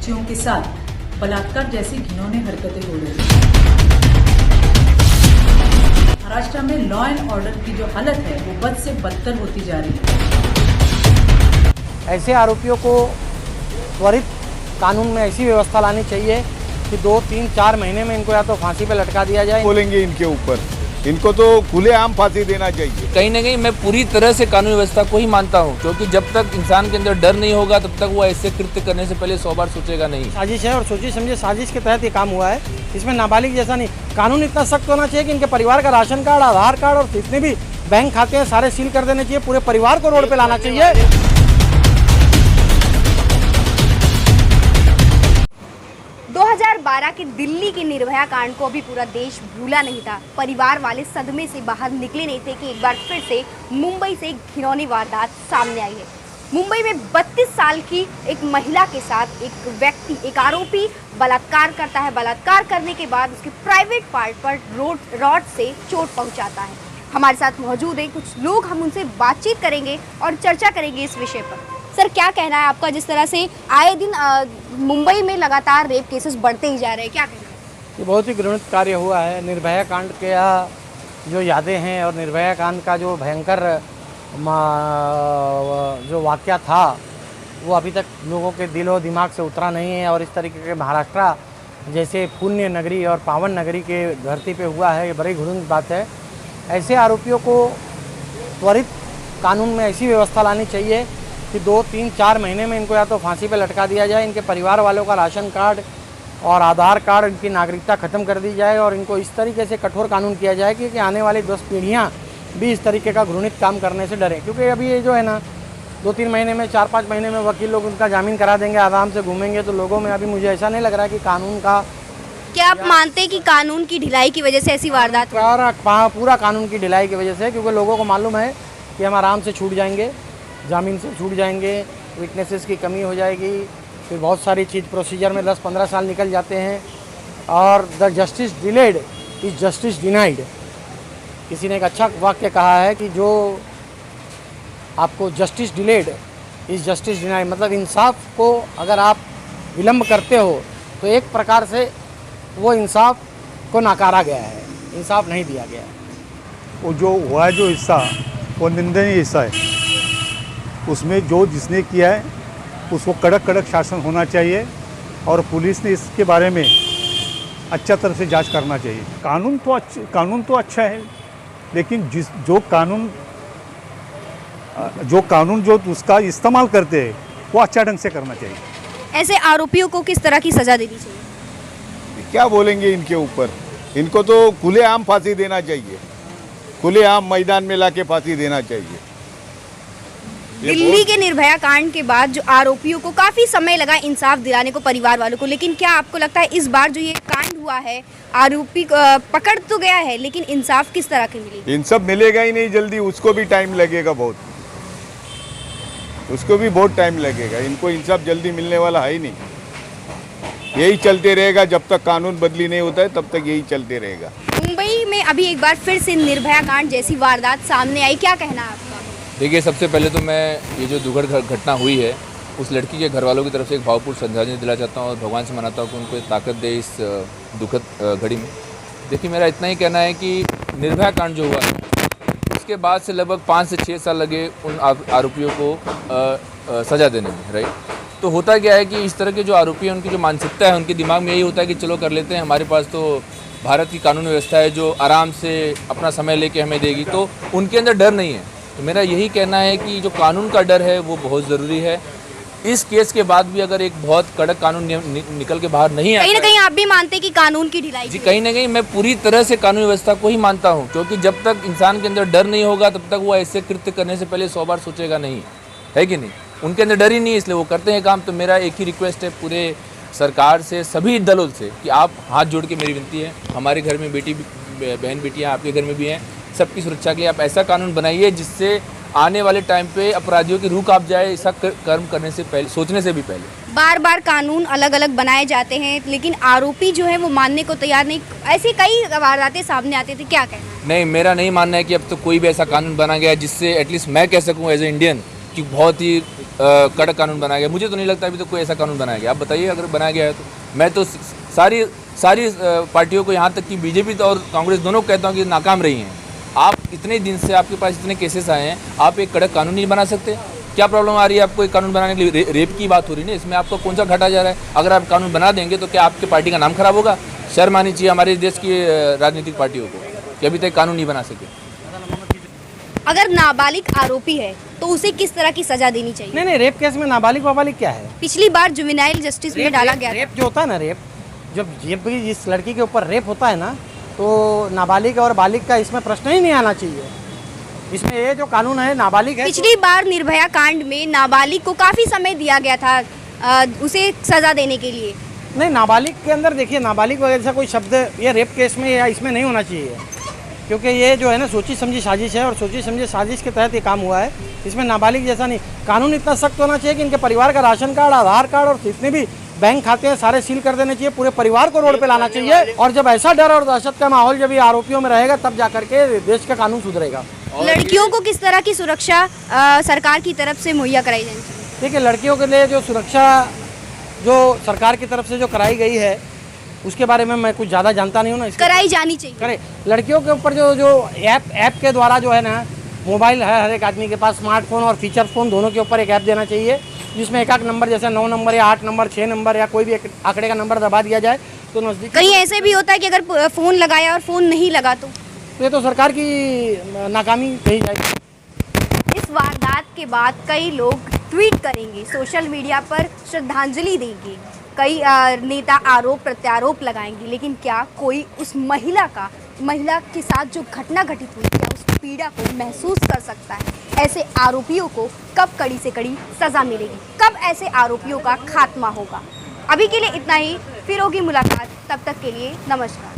बच्चियों के साथ बलात्कार जैसी घिनौनी हरकतें हो रही हैं। महाराष्ट्र में लॉ एंड ऑर्डर की जो हालत है वो बद से बदतर होती जा रही है। ऐसे आरोपियों को त्वरित कानून में ऐसी व्यवस्था लानी चाहिए कि 2, 3, 4 महीने में इनको या तो फांसी पे लटका दिया जाए। बोलेंगे इनके ऊपर, इनको तो खुलेआम फांसी देना चाहिए। कहीं ना कहीं मैं पूरी तरह से कानूनी व्यवस्था को ही मानता हूं, क्योंकि जब तक इंसान के अंदर डर नहीं होगा तब तक वो ऐसे कृत्य करने से पहले 100 बार सोचेगा नहीं। साजिश है और सोची समझे साजिश के तहत ये काम हुआ है। इसमें नाबालिग जैसा नहीं, कानून इतना सख्त होना चाहिए कि इनके परिवार का राशन कार्ड, आधार कार्ड और जितने भी बैंक खाते हैं सारे सील कर देने चाहिए। पूरे परिवार को रोड पे लाना चाहिए। 2012 के दिल्ली के निर्भया कांड को अभी पूरा देश भूला नहीं था। परिवार वाले सदमे से बाहर निकले नहीं थे कि एक बार फिर से मुंबई से एक घिनौनी वारदात सामने आई है। मुंबई में 32 साल की एक महिला के साथ एक व्यक्ति, एक आरोपी बलात्कार करता है। बलात्कार करने के बाद उसके प्राइवेट पार्ट पर रॉड से चोट पहुंचाता है। हमारे साथ मौजूद हैं कुछ लोग, हम उनसे बातचीत करेंगे और चर्चा करेंगे इस विषय पर। सर, क्या कहना है आपका? जिस तरह से आए दिन मुंबई में लगातार रेप केसेस बढ़ते ही जा रहे हैं, क्या कहना है? ये बहुत ही घृणित कार्य हुआ है। निर्भया कांड के जो यादें हैं और निर्भया कांड का जो भयंकर जो वाक़या था वो अभी तक लोगों के दिलो दिमाग से उतरा नहीं है। और इस तरीके के महाराष्ट्र जैसे पुण्य नगरी और पावन नगरी के धरती पे हुआ है, ये बड़ी घृणित बात है। ऐसे आरोपियों को त्वरित कानून में ऐसी व्यवस्था लानी चाहिए कि 2, 3, 4 महीने में इनको या तो फांसी पे लटका दिया जाए। इनके परिवार वालों का राशन कार्ड और आधार कार्ड, इनकी नागरिकता ख़त्म कर दी जाए और इनको इस तरीके से कठोर कानून किया जाए कि आने वाली 10 पीढ़ियाँ भी इस तरीके का घृणित काम करने से डरें। क्योंकि अभी ये जो है ना 2-3 महीने में, 4-5 महीने में वकील लोग उनका जामीन करा देंगे, आराम से घूमेंगे। तो लोगों में अभी मुझे ऐसा नहीं लग रहा है कि कानून का, क्या आप मानते हैं कि कानून की ढिलाई की वजह से ऐसी वारदात? पूरा कानून की ढिलाई की वजह से, क्योंकि लोगों को मालूम है कि हम आराम से छूट जाएंगे, जामीन से छूट जाएंगे, विटनेसेस की कमी हो जाएगी, फिर बहुत सारी चीज़ प्रोसीजर में 10-15 साल निकल जाते हैं। और the justice delayed is justice denied. किसी ने एक अच्छा वाक्य कहा है कि जो आपको justice delayed is justice denied, मतलब इंसाफ को अगर आप विलम्ब करते हो तो एक प्रकार से वो इंसाफ को नकारा गया है, इंसाफ नहीं दिया गया है। वो जो हुआ है, जो हिस्सा, वो निंदनीय हिस्सा है। उसमें जो जिसने किया है उसको कड़क कड़क शासन होना चाहिए और पुलिस ने इसके बारे में अच्छा तरह से जांच करना चाहिए। कानून तो अच्छा है, लेकिन जो कानून जो उसका इस्तेमाल करते हैं वो अच्छा ढंग से करना चाहिए। ऐसे आरोपियों को किस तरह की सजा देनी चाहिए? क्या बोलेंगे इनके ऊपर, इनको तो खुलेआम फांसी देना चाहिए, खुलेआम मैदान में लाके फांसी देना चाहिए। दिल्ली के निर्भया कांड के बाद जो आरोपियों को काफी समय लगा इंसाफ दिलाने को परिवार वालों को, लेकिन क्या आपको लगता है इस बार जो ये कांड हुआ है, आरोपी पकड़ तो गया है लेकिन इंसाफ किस तरह की मिलेगी? इंसाफ मिलेगा ही नहीं जल्दी, उसको भी टाइम लगेगा, उसको भी बहुत टाइम लगेगा। इनको इंसाफ जल्दी मिलने वाला है ही नहीं। यही चलते रहेगा जब तक कानून बदली नहीं होता है, तब तक यही चलते रहेगा। मुंबई में अभी एक बार फिर से निर्भया कांड जैसी वारदात सामने आई, क्या कहना है आपका? देखिए, सबसे पहले तो मैं ये जो दुखद घटना हुई है उस लड़की के घर वालों की तरफ से एक भावपूर्ण श्रद्धांजलि दिला चाहता हूँ और भगवान से मनाता हूँ कि उनको ताकत दे इस दुखद घड़ी में। देखिए, मेरा इतना ही कहना है कि निर्भया कांड जो हुआ उसके बाद से लगभग 5 से 6 साल लगे उन आरोपियों को सज़ा देने में, राइट। तो होता क्या है कि इस तरह के जो आरोपी हैं उनकी जो मानसिकता है, उनके दिमाग में यही होता है कि चलो कर लेते हैं, हमारे पास तो भारत की कानून व्यवस्था है जो आराम से अपना समय लेके हमें देगी, तो उनके अंदर डर नहीं है। तो मेरा यही कहना है कि जो कानून का डर है वो बहुत ज़रूरी है। इस केस के बाद भी अगर एक बहुत कड़क कानून निकल के बाहर नहीं आता, कहीं ना कहीं आप भी मानते हैं कि कानून की ढिलाई? जी, कहीं ना कहीं मैं पूरी तरह से कानूनी व्यवस्था को ही मानता हूँ, क्योंकि जब तक इंसान के अंदर डर नहीं होगा तब तक वो ऐसे कृत्य करने से पहले 100 बार सोचेगा नहीं, है कि नहीं? उनके अंदर डर ही नहीं है, इसलिए वो करते हैं काम। तो मेरा एक ही रिक्वेस्ट है पूरे सरकार से, सभी दलों से, कि आप हाथ जोड़ के मेरी विनती है, हमारे घर में बहन बेटियाँ आपके घर में भी हैं, सबकी सुरक्षा के लिए आप ऐसा कानून बनाइए जिससे आने वाले टाइम पे अपराधियों की रूह कांप जाए, ऐसा कर्म करने से पहले, सोचने से भी पहले। बार बार कानून अलग अलग बनाए जाते हैं लेकिन आरोपी जो है वो मानने को तैयार नहीं। ऐसी कई वारदातें सामने आती थी, क्या कहना? नहीं, मेरा नहीं मानना है कि अब तो कोई भी ऐसा कानून बना गया है जिससे एटलीस्ट मैं कह सकूं एज ए इंडियन कि बहुत ही कड़क कानून बनाया गया। मुझे तो नहीं लगता अभी तो कोई ऐसा कानून बनाया गया। आप बताइए अगर बनाया गया है तो। मैं तो सारी पार्टियों को, यहाँ तक कि बीजेपी तो और कांग्रेस दोनों को कहता हूँ कि नाकाम रही हैं। आप इतने दिन से आपके पास इतने केसेस आए हैं, आप एक कड़क कानून नहीं बना सकते? क्या प्रॉब्लम आ रही है आपको एक कानून बनाने के लिए? रेप की बात हो रही है ना, इसमें आपको कौन सा घाटा जा रहा है? अगर आप कानून बना देंगे तो क्या आपकी पार्टी का नाम खराब होगा? शर्म आनी चाहिए हमारे देश की राजनीतिक पार्टियों को कि अभी तक कानून नहीं बना सके। अगर नाबालिग आरोपी है तो उसे किस तरह की सजा देनी चाहिए? नहीं, रेप केस में नाबालिग वाबालिग क्या है? पिछली बार जुवेनाइल जस्टिस में डाला गया था। रेप जो होता है ना, जब भी जिस लड़की के ऊपर रेप होता है ना, तो नाबालिग और बालिग का इसमें प्रश्न ही नहीं आना चाहिए। इसमें ये जो कानून है नाबालिग है। पिछली बार निर्भया कांड में नाबालिग को काफी समय दिया गया था उसे सजा देने के लिए। नहीं, नाबालिग के अंदर देखिए, नाबालिग वगैरह से कोई शब्द ये रेप केस में या इसमें नहीं होना चाहिए, क्योंकि ये जो है ना सोची समझी साजिश है और सोची समझी साजिश के तहत ये काम हुआ है। इसमें नाबालिग जैसा नहीं, कानून इतना सख्त होना चाहिए कि इनके परिवार का राशन कार्ड, आधार कार्ड और जितने भी बैंक खाते हैं सारे सील कर देने चाहिए, पूरे परिवार को रोड पे लाना चाहिए। और जब ऐसा डर और दहशत का माहौल जब ये आरोपियों में रहेगा तब जाकर के देश का कानून सुधरेगा। लड़कियों को किस तरह की सुरक्षा सरकार की तरफ से मुहैया कराई जानी चाहिए? देखिए, लड़कियों के लिए जो सुरक्षा जो सरकार की तरफ से जो कराई गई है उसके बारे में मैं कुछ ज़्यादा जानता नहीं हूँ ना। कराई जानी चाहिए। करे लड़कियों के ऊपर जो ऐप के द्वारा जो है ना, मोबाइल है हर एक आदमी के पास, स्मार्टफोन और फीचर फोन दोनों के ऊपर एक ऐप देना चाहिए, जिसमें एक नंबर जैसे 9 नंबर या 8 नंबर 6 नंबर या कोई भी एक आंकड़े का नंबर दबा दिया जाए तो नज़दीक। कहीं ऐसे भी होता है कि अगर फ़ोन लगाया और फ़ोन नहीं लगा तो ये तो सरकार की नाकामी कही जाएगी। इस वारदात के बाद कई लोग ट्वीट करेंगे, सोशल मीडिया पर श्रद्धांजलि देंगे, कई नेता आरोप प्रत्यारोप लगाएंगे, लेकिन क्या कोई उस महिला के साथ जो घटना घटित हुई क्या उस पीड़ा को महसूस कर सकता है? ऐसे आरोपियों को कब कड़ी से कड़ी सजा मिलेगी? कब ऐसे आरोपियों का खात्मा होगा? अभी के लिए इतना ही, फिर होगी मुलाकात। तब तक के लिए नमस्कार।